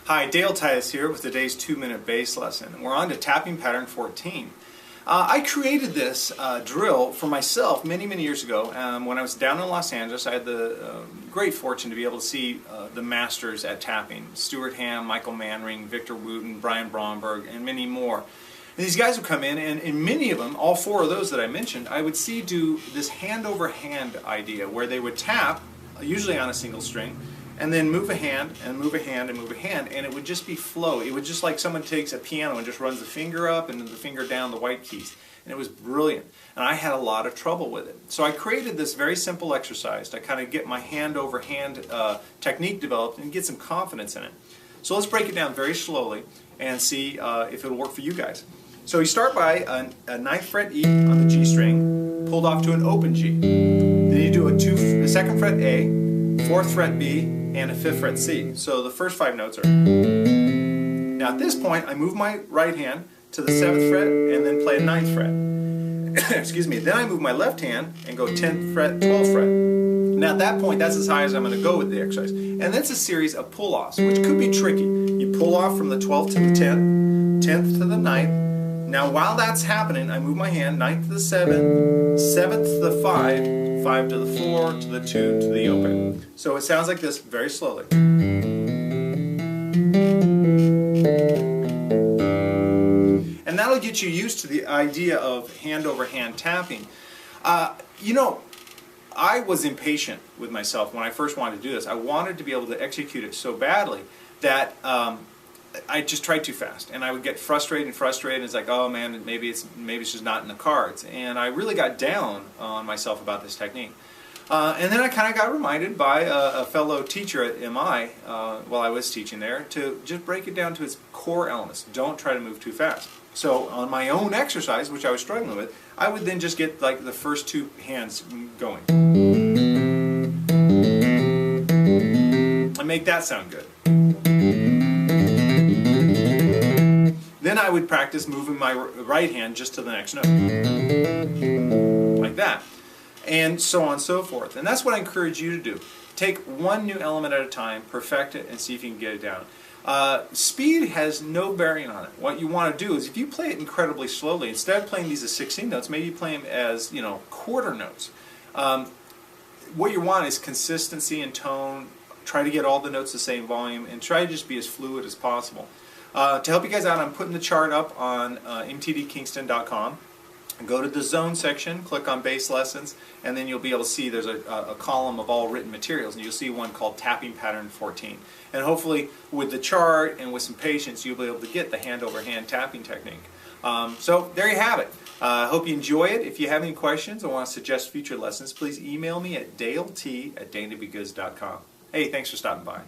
Hi, Dale Titus here with today's 2-minute bass lesson. We're on to tapping pattern 14. I created this drill for myself many years ago when I was down in Los Angeles. I had the great fortune to be able to see the masters at tapping. Stuart Hamm, Michael Manring, Victor Wooten, Brian Bromberg, and many more. And these guys would come in, and in many of them, all four of those that I mentioned, I would see do this hand-over-hand idea where they would tap, usually on a single string, and then move a hand, and move a hand, and move a hand, and it would just be flow. It would just like someone takes a piano and just runs the finger up and then the finger down the white keys. And it was brilliant. And I had a lot of trouble with it. So I created this very simple exercise to kind of get my hand-over-hand technique developed and get some confidence in it. So let's break it down very slowly and see if it'll work for you guys. So you start by a 9th fret E on the G string, pulled off to an open G. Then you do a 2nd fret A, 4th fret B, and a 5th fret C. So the first 5 notes are. Now at this point, I move my right hand to the 7th fret and then play a 9th fret. Excuse me. Then I move my left hand and go 10th fret, 12th fret. Now at that point, that's as high as I'm going to go with the exercise. And that's a series of pull-offs, which could be tricky. You pull off from the 12th to the 10th, 10th to the 9th. Now while that's happening, I move my hand 9th to the 7, 7th to the 5, 5 to the 4, to the 2, to the open. So it sounds like this very slowly. And that'll get you used to the idea of hand-over-hand tapping. You know, I was impatient with myself when I first wanted to do this. I wanted to be able to execute it so badly that I just tried too fast, and I would get frustrated. It's like, oh man, maybe it's just not in the cards. And I really got down on myself about this technique. And then I kind of got reminded by a fellow teacher at MI while I was teaching there to just break it down to its core elements. Don't try to move too fast. So on my own exercise, which I was struggling with, I would then just get like the first 2 hands going and make that sound good. Then I would practice moving my right hand just to the next note, like that, and so on and so forth. And that's what I encourage you to do. Take one new element at a time, perfect it, and see if you can get it down. Speed has no bearing on it. What you want to do is if you play it incredibly slowly, instead of playing these as 16 notes, maybe you play them as, you know, quarter notes. What you want is consistency and tone. Try to get all the notes the same volume, and try to just be as fluid as possible. To help you guys out, I'm putting the chart up on mtdkingston.com. Go to the zone section, click on bass lessons, and then you'll be able to see there's a column of all written materials, and you'll see one called tapping pattern 14. And hopefully with the chart and with some patience, you'll be able to get the hand-over-hand tapping technique. So there you have it. I hope you enjoy it. If you have any questions or want to suggest future lessons, please email me at dalet@danabegood.com. Hey, thanks for stopping by.